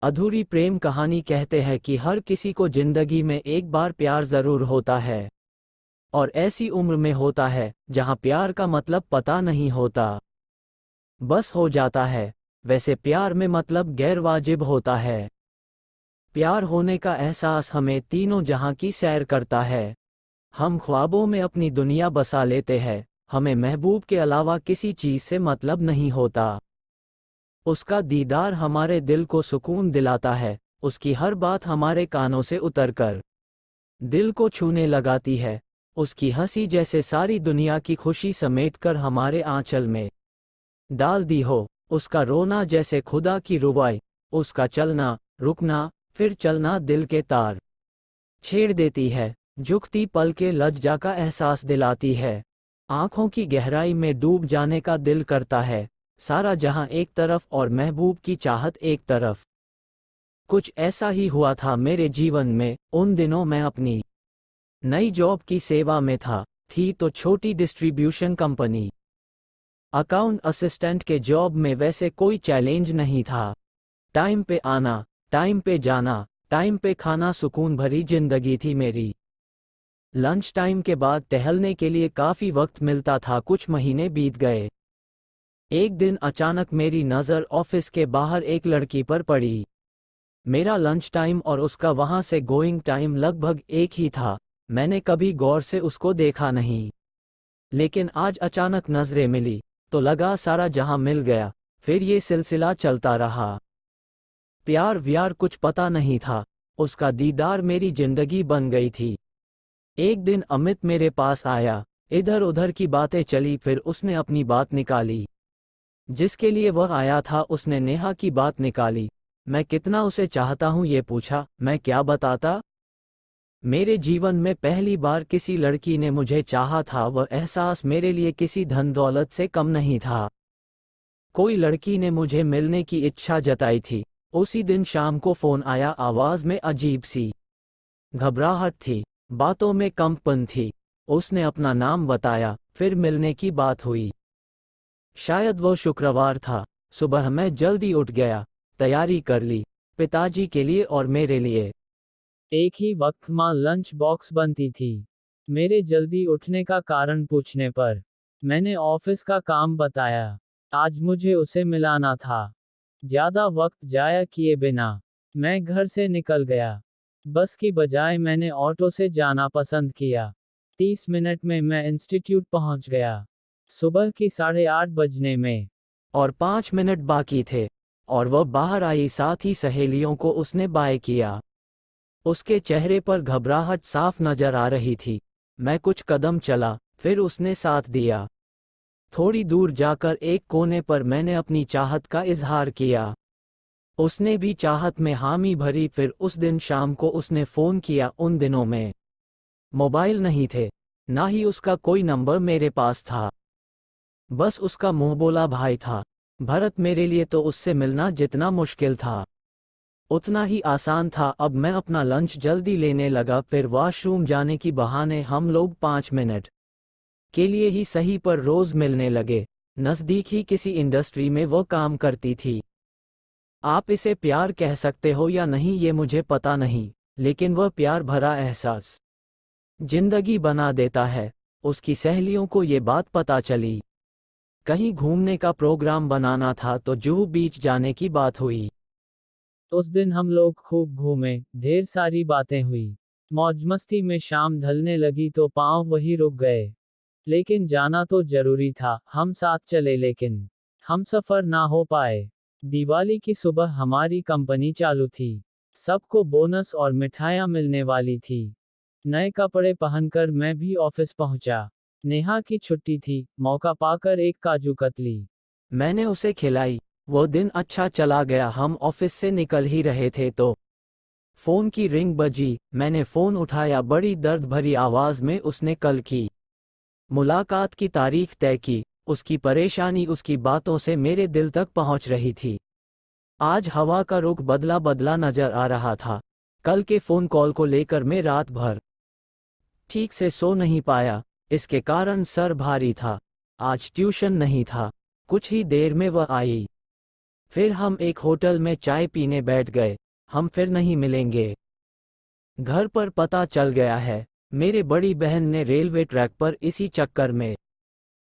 अधूरी प्रेम कहानी कहते हैं कि हर किसी को जिंदगी में एक बार प्यार जरूर होता है, और ऐसी उम्र में होता है जहां प्यार का मतलब पता नहीं होता, बस हो जाता है। वैसे प्यार में मतलब गैरवाजिब होता है। प्यार होने का एहसास हमें तीनों जहां की सैर करता है। हम ख्वाबों में अपनी दुनिया बसा लेते हैं, हमें महबूब के अलावा किसी चीज से मतलब नहीं होता। उसका दीदार हमारे दिल को सुकून दिलाता है, उसकी हर बात हमारे कानों से उतरकर दिल को छूने लगाती है। उसकी हंसी जैसे सारी दुनिया की खुशी समेटकर हमारे आंचल में डाल दी हो। उसका रोना जैसे खुदा की रुबाई, उसका चलना, रुकना, फिर चलना दिल के तार छेड़ देती है। झुकती पल के लज्जा का एहसास दिलाती है। आंखों की गहराई में डूब जाने का दिल करता है। सारा जहां एक तरफ और महबूब की चाहत एक तरफ। कुछ ऐसा ही हुआ था मेरे जीवन में। उन दिनों मैं अपनी नई जॉब की सेवा में था। थी तो छोटी डिस्ट्रीब्यूशन कंपनी। अकाउंट असिस्टेंट के जॉब में वैसे कोई चैलेंज नहीं था। टाइम पे आना, टाइम पे जाना, टाइम पे खाना, सुकून भरी जिंदगी थी मेरी। लंच टाइम के बाद टहलने के लिए काफी वक्त मिलता था। कुछ महीने बीत गए। एक दिन अचानक मेरी नज़र ऑफिस के बाहर एक लड़की पर पड़ी। मेरा लंच टाइम और उसका वहां से गोइंग टाइम लगभग एक ही था। मैंने कभी गौर से उसको देखा नहीं, लेकिन आज अचानक नजरें मिली तो लगा सारा जहां मिल गया। फिर ये सिलसिला चलता रहा। प्यार व्यार कुछ पता नहीं था। उसका दीदार मेरी जिंदगी बन गई थी। एक दिन अमित मेरे पास आया। इधर उधर की बातें चली, फिर उसने अपनी बात निकाली। जिसके लिए वह आया था उसने नेहा की बात निकाली। मैं कितना उसे चाहता हूं ये पूछा। मैं क्या बताता। मेरे जीवन में पहली बार किसी लड़की ने मुझे चाहा था। वह एहसास मेरे लिए किसी धन दौलत से कम नहीं था। कोई लड़की ने मुझे मिलने की इच्छा जताई थी। उसी दिन शाम को फोन आया। आवाज में अजीब सी घबराहट थी, बातों में कंपन थी। उसने अपना नाम बताया, फिर मिलने की बात हुई। शायद वो शुक्रवार था। सुबह मैं जल्दी उठ गया, तैयारी कर ली। पिताजी के लिए और मेरे लिए एक ही वक्त मां लंच बॉक्स बनती थी। मेरे जल्दी उठने का कारण पूछने पर मैंने ऑफिस का काम बताया। आज मुझे उसे मिलाना था। ज्यादा वक्त जाया किए बिना मैं घर से निकल गया। बस की बजाय मैंने ऑटो से जाना पसंद किया। 30 मिनट में मैं इंस्टीट्यूट पहुंच गया। सुबह की 8:30 बजने में और 5 मिनट बाकी थे, और वह बाहर आई। साथ ही सहेलियों को उसने बाय किया। उसके चेहरे पर घबराहट साफ नजर आ रही थी। मैं कुछ कदम चला, फिर उसने साथ दिया। थोड़ी दूर जाकर एक कोने पर मैंने अपनी चाहत का इजहार किया। उसने भी चाहत में हामी भरी। फिर उस दिन शाम को उसने फोन किया। उन दिनों में मोबाइल नहीं थे, ना ही उसका कोई नंबर मेरे पास था। बस उसका मुंह बोला भाई था। भरत मेरे लिए तो उससे मिलना जितना मुश्किल था, उतना ही आसान था। अब मैं अपना लंच जल्दी लेने लगा। फिर वॉशरूम जाने की बहाने हम लोग 5 मिनट के लिए ही सही पर रोज मिलने लगे। नज़दीक ही किसी इंडस्ट्री में वो काम करती थी। आप इसे प्यार कह सकते हो या नहीं ये मुझे पता नहीं, लेकिन वह प्यार भरा एहसास जिंदगी बना देता है। उसकी सहेलियों को ये बात पता चली। कहीं घूमने का प्रोग्राम बनाना था तो जुहू बीच जाने की बात हुई। उस दिन हम लोग खूब घूमे, ढेर सारी बातें हुई। मौज मस्ती में शाम ढलने लगी तो पांव वही रुक गए। लेकिन जाना तो जरूरी था। हम साथ चले लेकिन हम सफर ना हो पाए। दिवाली की सुबह हमारी कंपनी चालू थी। सबको बोनस और मिठाइयाँ मिलने वाली थी। नए कपड़े पहनकर मैं भी ऑफिस पहुंचा। नेहा की छुट्टी थी। मौका पाकर एक काजू कतली मैंने उसे खिलाई। वो दिन अच्छा चला गया। हम ऑफिस से निकल ही रहे थे तो फोन की रिंग बजी। मैंने फोन उठाया। बड़ी दर्द भरी आवाज में उसने कल की मुलाकात की तारीख तय की। उसकी परेशानी उसकी बातों से मेरे दिल तक पहुंच रही थी। आज हवा का रुख बदला बदला नजर आ रहा था। कल के फोन कॉल को लेकर मैं रात भर ठीक से सो नहीं पाया। इसके कारण सर भारी था। आज ट्यूशन नहीं था। कुछ ही देर में वह आई। फिर हम एक होटल में चाय पीने बैठ गए। हम फिर नहीं मिलेंगे। घर पर पता चल गया है, मेरे बड़ी बहन ने रेलवे ट्रैक पर इसी चक्कर में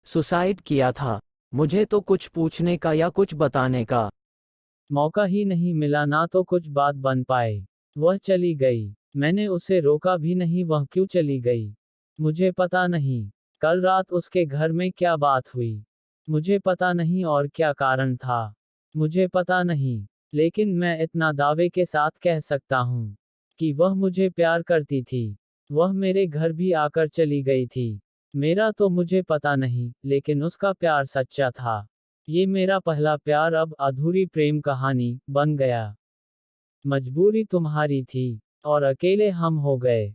सुसाइड किया था। मुझे तो कुछ पूछने का या कुछ बताने का मौका ही नहीं मिला, ना तो कुछ बात बन पाए। वह चली गई। मैंने उसे रोका भी नहीं, वह क्यों चली गई मुझे पता नहीं। कल रात उसके घर में क्या बात हुई मुझे पता नहीं, और क्या कारण था मुझे पता नहीं। लेकिन मैं इतना दावे के साथ कह सकता हूँ कि वह मुझे प्यार करती थी। वह मेरे घर भी आकर चली गई थी। मेरा तो मुझे पता नहीं, लेकिन उसका प्यार सच्चा था। ये मेरा पहला प्यार अब अधूरी प्रेम कहानी बन गया। मजबूरी तुम्हारी थी, और अकेले हम हो गए।